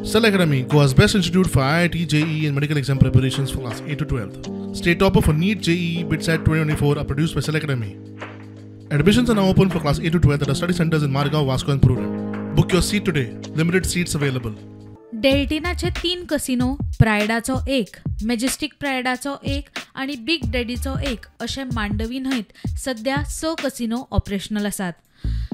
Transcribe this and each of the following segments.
Cell Academy, Goa's best institute for IIT, JEE and medical exam preparations for class 8 to 12th. State topper for NEET, JEE, BITSAT 2024 are produced by Cell Academy. Admissions are now open for class 8 to 12th at our study centers in Margao, Vasco and Purem. Book your seat today. Limited seats available. डेल्टिनाचे 3 casino, प्रायडाचो 1, majestic प्रायडाचो 1 आणि big डॅडीचो 1 अशे मांडवी न्हंयत सध्या 6 casino operational आसात.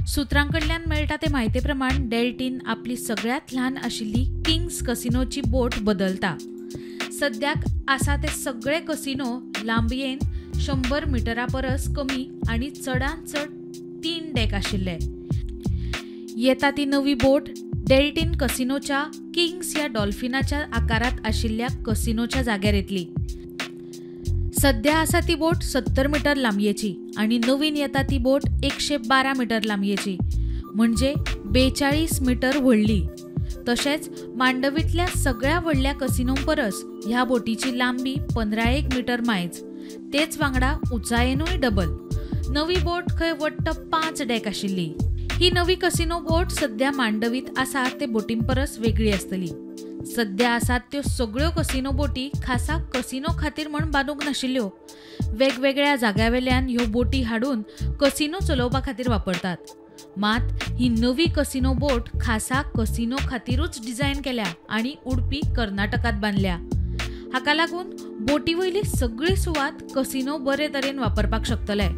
सुत्रांकडल्यान मेळटा ते म्हायती प्रमाण डेल्टीन आपली सगळ्यात ल्हान आशिल्ली किंग्स कसिनोची बोट बदलता. सद्याक आसा ते सगळे कसिनो लांबयेन 100 मिटरा परस कमी आणि चडांत चड 3 डेक आशिल्ले. येता ती नवी बोट डेल्टीन कसिनोच्या किंग्स ह्या डॉल्फिनाच्या आकारात आशिल्ल्या कसिनोच्या जाग्यार येतली. सध्या आसा ती बोट 70 मीटर लांबयेची आणि नवीन येता ती बोट 112 मीटर लांबयेची म्हणजे 42 मीटर व्हडली. तशेंच मांडवीतल्या सगळ्या व्हडल्या कसिनो परस ह्या बोटीची लांबी 15 मीटर मायज. तेच वांगडा उंचायेनूय डबल. नवी बोट खंय वट्ट 5 डेक आशिल्ली. ही नवी कसिनो बोट सध्या मांडवीत आसा ते बोटीं परस वेगळी आसतली. सध्या आसात त्यो सगळ्यो कसिनो बोटी खासा कसिनो खातीर म्हण बांदूंक नाशिल्ल्यो. वेगवेगळ्या जाग्यावेल्यान ह्यो बोटी हाडून कसिनो चलोवपा खातीर वापरतात. मात ही नवी कसिनो बोट खासा कसिनो खातीरूच डिझायन केल्या आणि उडपी कर्नाटकात बांदल्या. हाका लागून बोटी वयली सगळी सुवात कसिनो बरे तरेन वापरपाक शकतले.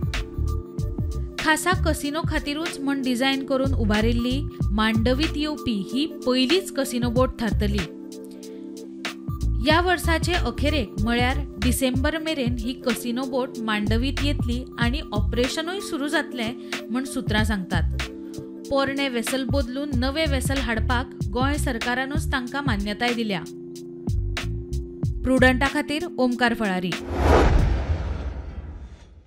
खासा कसिनो खातीरूच म्हण डिझायन करून उबारिल्ली मांडवीत येवपी ही पयलीच कसिनो बोट थारतली. या वर्साचे अखेरेक म्हळ्यार डिसेंबर मेरेन ही कसिनो बोट मांडवीत येतली आणि ऑपरेशनूय सुरू जातलें म्हण सुत्रां सांगतात. पोरणे वेसल बदलून नवे वेसल हाडपाक गोंय सरकारानूच तांकां मान्यताय दिल्या. प्रुडंटा खातीर ओमकार फळारी.